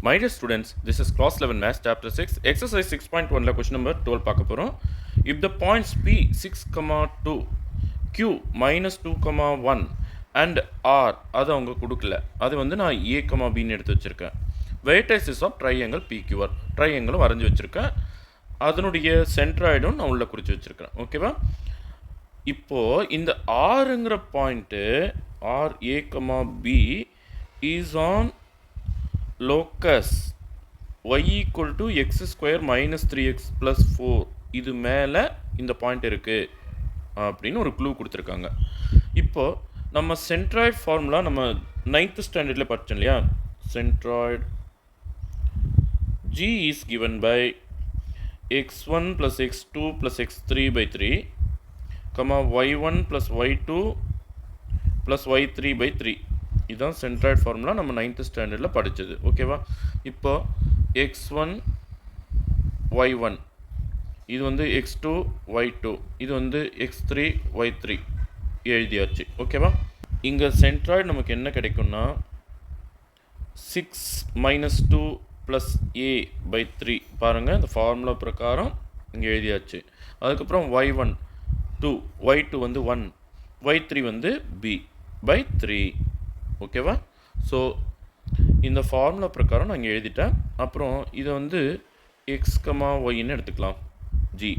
My dear students, this is class 11 maths chapter 6 exercise 6.1 question number 12 பார்க்க போறோம். If the points P 6, 2 Q minus 2, 1 and R அது அவங்க கொடுக்கல. அது வந்து நான் A, B ன்னு எடுத்து வச்சிருக்கேன். Vertices of triangle PQR triangle வரைஞ்சு வச்சிருக்கேன். அதனுடைய சென்ட்ராய்டும் நான் உள்ள குறிச்சு வச்சிருக்கேன். ஓகேவா? இப்போ இந்த Rங்கிற point R A, B is on locus y equal to x square minus 3x plus 4 இது மேலே இந்த பாயிண்ட் இருக்கு அப்படின்னு ஒரு க்ளூ கொடுத்துருக்காங்க. இப்போ நம்ம சென்ட்ராய்டு ஃபார்முலா நம்ம 9th ஸ்டாண்டர்டில் படித்தோம் இல்லையா? Centroid G is given by x1 plus x2 plus x3 by 3 y1 plus y2 plus y3 by 3 இதுதான் சென்ட்ராய்டு ஃபார்முலா நம்ம 9th ஸ்டாண்டர்டில் படித்தது. ஓகேவா? இப்போ x1 y1 இது வந்து x2 y2 இது வந்து x3 y3 எழுதியாச்சு. ஓகேவா? இங்கே சென்ட்ராய்டு நமக்கு என்ன கிடைக்கும்னா 6 minus 2 plus a by 3 பாருங்கள் இந்த ஃபார்முலா பிரகாரம் இங்கே எழுதியாச்சு. அதுக்கப்புறம் y1 2 y2 வந்து 1 y3 வந்து b by 3. ஓகேவா? ஸோ இந்த ஃபார்முலா பிரகாரம் நான் இங்கே எழுதிட்டேன். அப்புறம் இதை வந்து எக்ஸ் ஒய்ன்னு எடுத்துக்கலாம். G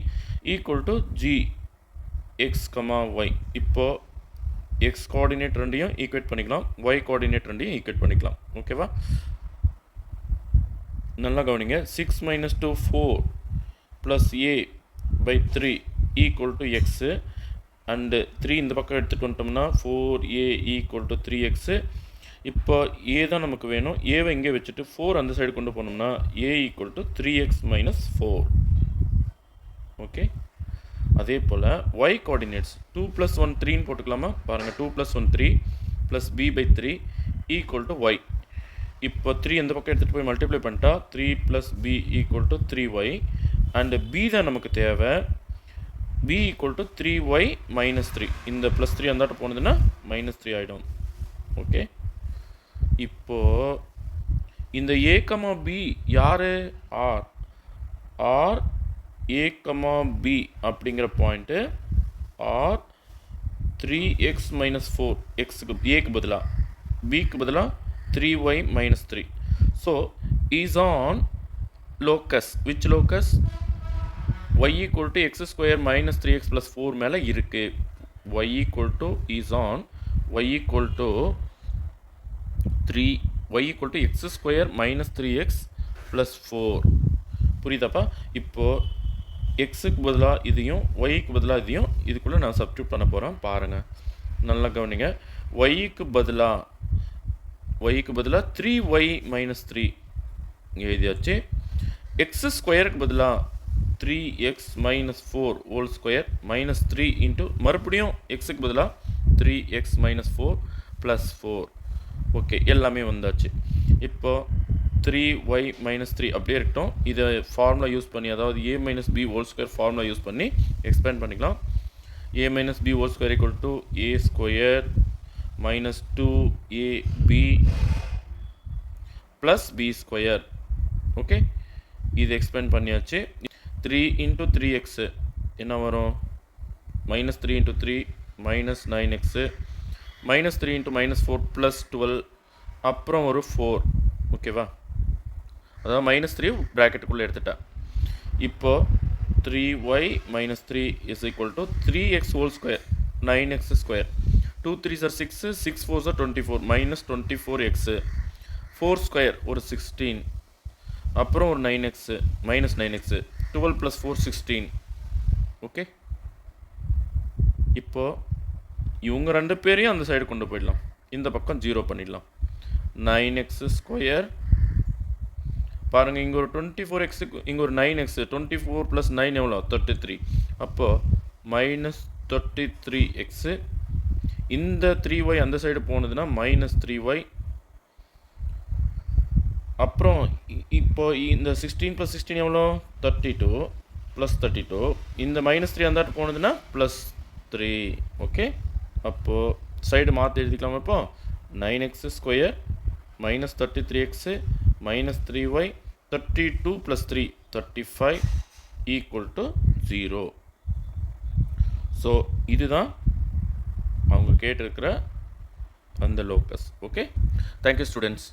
equal to G X Y. இப்போது எக்ஸ் கோஆர்டினேட் ரெண்டையும் ஈக்குவேட் பண்ணிக்கலாம், ஒய் கோஆர்டினேட் ரெண்டையும் ஈக்குவேட் பண்ணிக்கலாம். ஓகேவா? நல்லா கவனிங்க. 6 minus 2 4 plus A by 3 equal to X and 3 இந்த பக்கம் எடுத்துகிட்டு வந்துட்டோம்னா 4a ஈக்குவல் டு 3x. இப்போ ஏ தான் நமக்கு வேணும். ஏவை இங்கே வச்சுட்டு 4 அந்த சைடு கொண்டு போனோம்னா a equal to 3x minus 4. Okay, அதே போல் y கோஆர்டினேட்ஸ் 2 + 1 3ன்னு போட்டுக்கலாமா? பாருங்கள் 2 + 1 3 plus b by 3 equal to y. இப்போ 3 இந்த பக்கம் எடுத்துகிட்டு போய் மல்டிப்ளை பண்ணிட்டா 3 + b equal to 3y and b தான் நமக்கு தேவை. b equal to 3y minus 3. இந்த ப்ளஸ் 3 அந்தாட்ட போனதுன்னா -3 ஆகிடும். ஓகே, இப்போது இந்த a, b யார்? ஆர். ஆர் a, b அப்படிங்கிற பாயிண்ட்டு ஆர் 3x minus 4 எக்ஸுக்கு ஏக்கு பதிலாக பிக்கு பதிலாக 3y minus 3. So is on locus. Which locus? y equal to x square minus 3x plus 4 மேலே இருக்குது. y equal to is on y equal to 3 y equal to x square minus 3x plus 4. புரியுதாப்பா? இப்போது எக்ஸுக்கு பதிலாக இதையும் ஒய்க்கு பதிலாக இதையும் இதுக்குள்ளே நான் சப்ஸ்டியூட் பண்ண போகிறேன். பாருங்கள், நல்லா கவனிங்க. ஒய்க்கு பதிலாக 3y minus 3 இங்கே எழுதியாச்சு. எக்ஸ் ஸ்கொயருக்கு பதிலாக 3x minus 4 whole square minus 3 into மறுபடியும் எக்ஸுக்கு பதிலாக 3x minus 4 plus 4. ஓகே, எல்லாமே வந்தாச்சு. இப்போ 3y minus 3 அப்படியே இருக்கட்டும். இதை ஃபார்முலா யூஸ் பண்ணி, அதாவது a minus b whole square formula use பண்ணி எக்ஸ்பேண்ட் பண்ணிக்கலாம். a minus b whole square equal to a square minus 2ab plus b square. Okay, இது எக்ஸ்பேண்ட் பண்ணியாச்சு. 3 into 3x என்ன வரும்? -3 into 3 minus 9x minus 3 into minus 4 plus 12 அப்புறம் ஒரு 4. ஓகேவா? அதாவது -3 ப்ராக்கெட்டுக்குள்ளே எடுத்துட்டேன். இப்போ 3y minus 3 is equal to 3x whole square 9x square 2 3s are 6 6 4s are 24 minus 24x 4 square ஒரு 16 அப்புறம் ஒரு 9x minus 9x 12 plus 4 16. Okay, இப்போது இவங்க ரெண்டு பேரையும் அந்த சைடு கொண்டு போயிடலாம். இந்த பக்கம் 0 பண்ணிடலாம். 9x ஸ்கொயர் பாருங்கள், இங்கே ஒரு 24x இங்கே ஒரு 9x 24 + 9 எவ்வளோ? 33. அப்போது -33x. இந்த 3y அந்த சைடு போனதுன்னா -3y. அப்புறம் இப்போ இந்த 16 + 16 எவ்வளோ? 32 + 32. இந்த -3 அந்தாட்டு போனதுன்னா +3. ஓகே, அப்போது சைடு மாற்றி எழுதிக்கலாமா? இப்போ 9x square -33x minus 3y, 32 plus 3, 35 equal to 0. So இதுதான் அவங்க கேட்டிருக்கிற அந்த லோக்கஸ். Okay, thank you students.